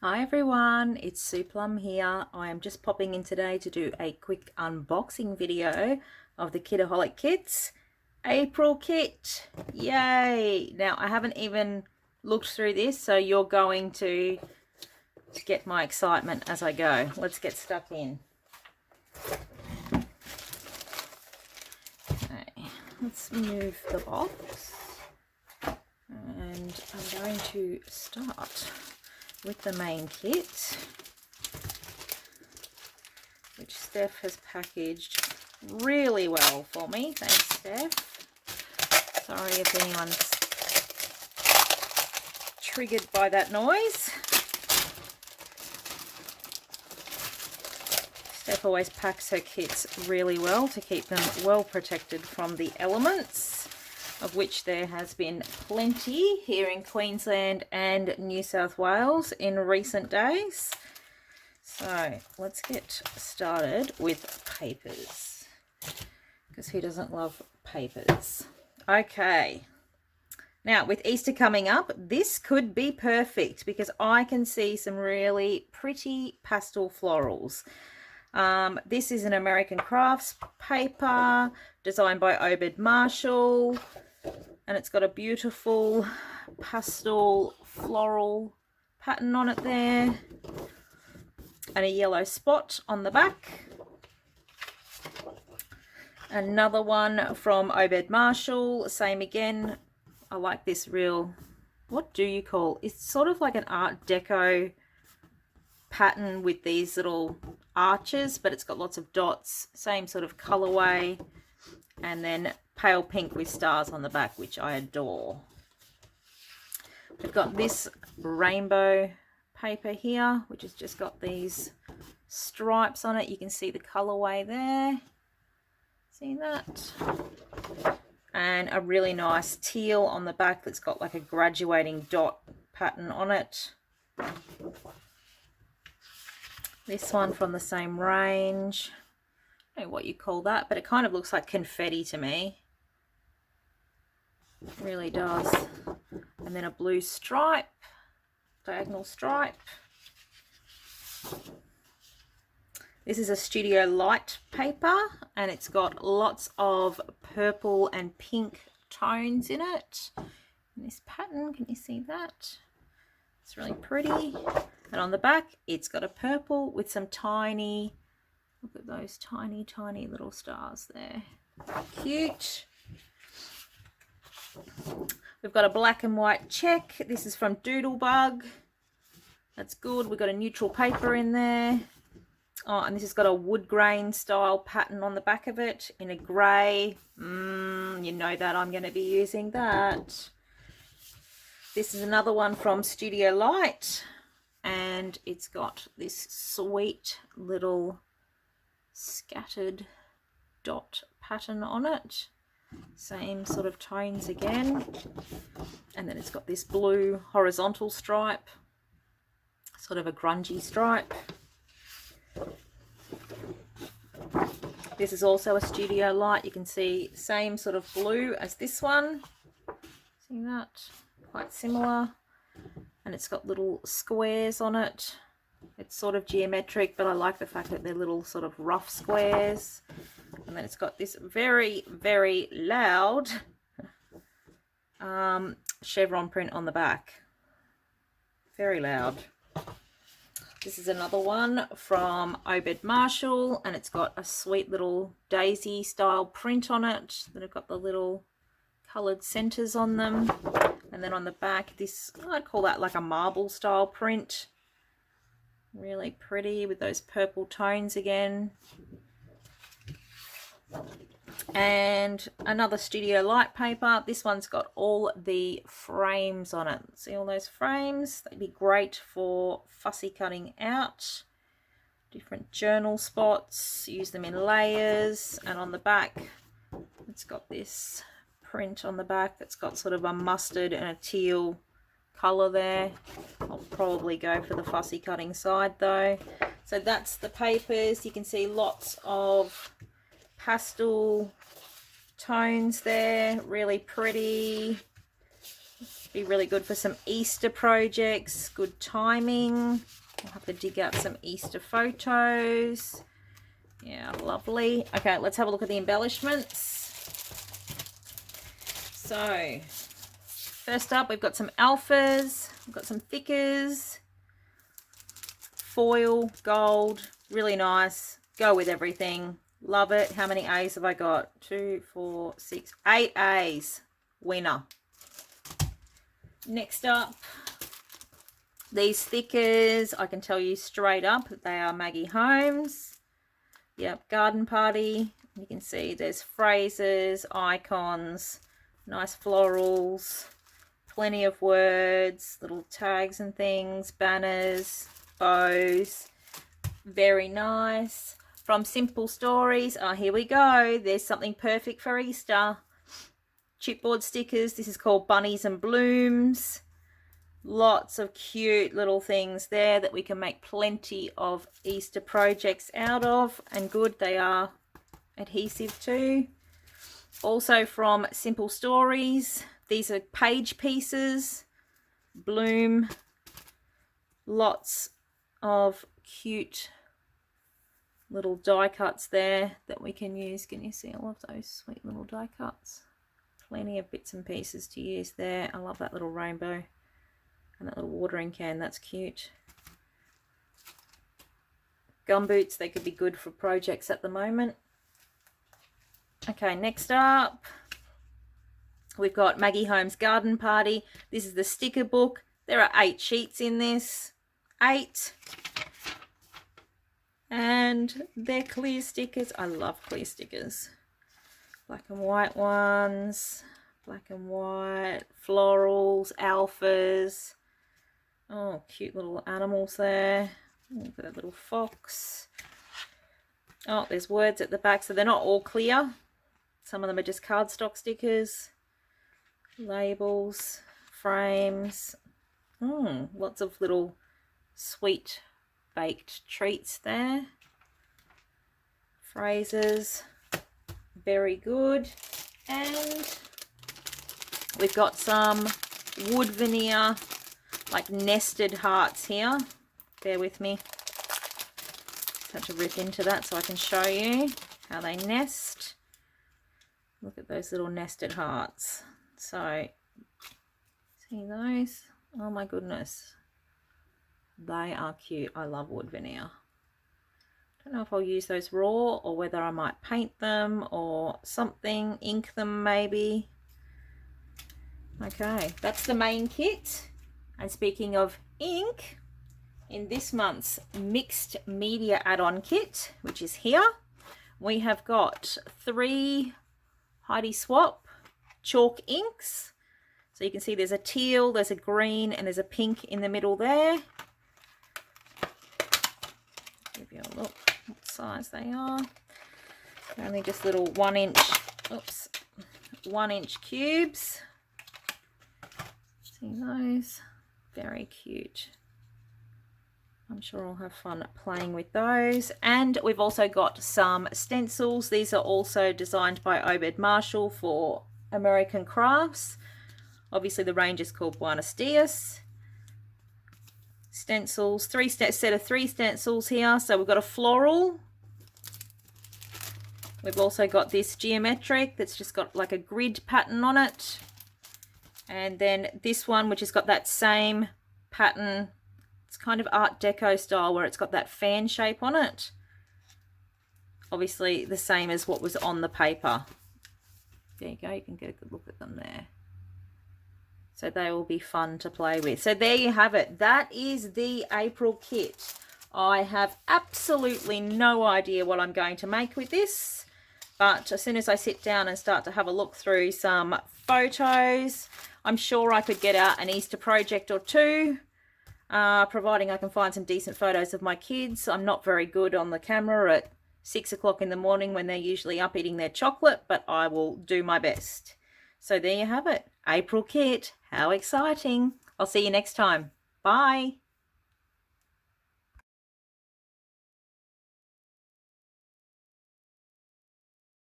Hi everyone, it's Sue Plumb here. I am just popping in today to do a quick unboxing video of the Kitaholic Kits April kit. Yay! Now I haven't even looked through this, so you're going to get my excitement as I go. Let's get stuck in. Okay, let's move the box. And I'm going to start with the main kit, which Steph has packaged really well for me. Thanks, Steph. Sorry if anyone's triggered by that noise. Steph always packs her kits really well to keep them well protected from the elements, of which there has been plenty here in Queensland and New South Wales in recent days. So let's get started with papers, because who doesn't love papers? Okay, now with Easter coming up, this could be perfect because I can see some really pretty pastel florals. This is an American Crafts paper designed by Obed Marshall, and it's got a beautiful pastel floral pattern on it there, and a yellow spot on the back. Another one from Obed Marshall, same again. I like this real, what do you call, it's sort of like an Art Deco pattern with these little arches, but it's got lots of dots, same sort of colorway, and then pale pink with stars on the back, which I adore. We've got this rainbow paper here, which has just got these stripes on it. You can see the colorway there. See that? And a really nice teal on the back that's got like a graduating dot pattern on it. This one from the same range. I don't know what you call that, but it kind of looks like confetti to me. It really does. And then a blue stripe, diagonal stripe. This is a Studio Light paper, and it's got lots of purple and pink tones in it. And this pattern, can you see that? It's really pretty. And on the back, it's got a purple with some tiny, look at those tiny, tiny little stars there. Cute. We've got a black and white check. This is from Doodlebug. That's good. We've got a neutral paper in there. Oh, and this has got a wood grain style pattern on the back of it in a grey. You know that I'm going to be using that. This is another one from Studio Light, and it's got this sweet little scattered dot pattern on it. Same sort of tones again. And then it's got this blue horizontal stripe, sort of a grungy stripe. This is also a Studio Light. You can see same sort of blue as this one. See that? Quite similar. And it's got little squares on it. It's sort of geometric, but I like the fact that they're little sort of rough squares. And then it's got this very, very loud chevron print on the back. Very loud. This is another one from Obed Marshall, and it's got a sweet little daisy style print on it that have got the little coloured centres on them. And then on the back, this, I'd call that like a marble style print. Really pretty with those purple tones again. And another Studio Light paper. This one's got all the frames on it. See all those frames? They'd be great for fussy cutting out. Different journal spots. Use them in layers. And on the back, it's got this print on the back that's got sort of a mustard and a teal colour there. I'll probably go for the fussy cutting side though. So that's the papers. You can see lots of pastel tones there, really pretty. Be really good for some Easter projects. Good timing. I'll have to dig out some Easter photos. Yeah, lovely. Okay, let's have a look at the embellishments. So, first up, we've got some alphas. We've got some thickers. Foil, gold, really nice. Go with everything. Love it. How many A's have I got? 2, 4, 6, 8 A's. Winner. Next up, these thickers, I can tell you straight up that they are Maggie Holmes. Yep, Garden Party. You can see there's phrases, icons, nice florals, plenty of words, little tags and things, banners, bows. Very nice. From Simple Stories, here we go. There's something perfect for Easter. Chipboard stickers. This is called Bunnies and Blooms. Lots of cute little things there that we can make plenty of Easter projects out of, and good, they are adhesive too. Also from Simple Stories, these are page pieces. Bloom. Lots of cute little die cuts there that we can use. Can you see all of those sweet little die cuts? Plenty of bits and pieces to use there. I love that little rainbow and that little watering can. That's cute. Gumboots, they could be good for projects at the moment. Okay, next up, we've got Maggie Holmes Garden Party. This is the sticker book. There are 8 sheets in this. 8. And they're clear stickers. I love clear stickers. Black and white ones, black and white, florals, alphas. Oh, cute little animals there. Look at that little fox. Oh, there's words at the back, so they're not all clear. Some of them are just cardstock stickers, labels, frames. Lots of little sweet baked treats there. Phrases. Very good. And we've got some wood veneer, like nested hearts here. Bear with me. Just have to rip into that so I can show you how they nest. Look at those little nested hearts. So, see those? Oh my goodness. They are cute. I love wood veneer. Don't know if I'll use those raw or whether I might paint them or something, ink them maybe. Okay, that's the main kit. And speaking of ink, in this month's mixed media add-on kit, which is here, we have got 3 Heidi Swap chalk inks. So you can see there's a teal, there's a green, and there's a pink in the middle there. Give you a look what size they are. They're only just little 1 inch cubes. See those? Very cute. I'm sure I'll have fun playing with those. And we've also got some stencils. These are also designed by Obed Marshall for American Crafts. Obviously the range is called Buenos Dias. Stencils, set of 3 stencils here. So we've got a floral. We've also got this geometric that's just got like a grid pattern on it. And then this one, which has got that same pattern. It's kind of Art Deco style where it's got that fan shape on it. Obviously the same as what was on the paper. There you go, you can get a good look at them there. So they will be fun to play with. So there you have it. That is the April kit. I have absolutely no idea what I'm going to make with this. But as soon as I sit down and start to have a look through some photos, I'm sure I could get out an Easter project or 2. Providing I can find some decent photos of my kids. I'm not very good on the camera at 6 o'clock in the morning when they're usually up eating their chocolate, but I will do my best. So there you have it. April kit. How exciting. I'll see you next time. Bye.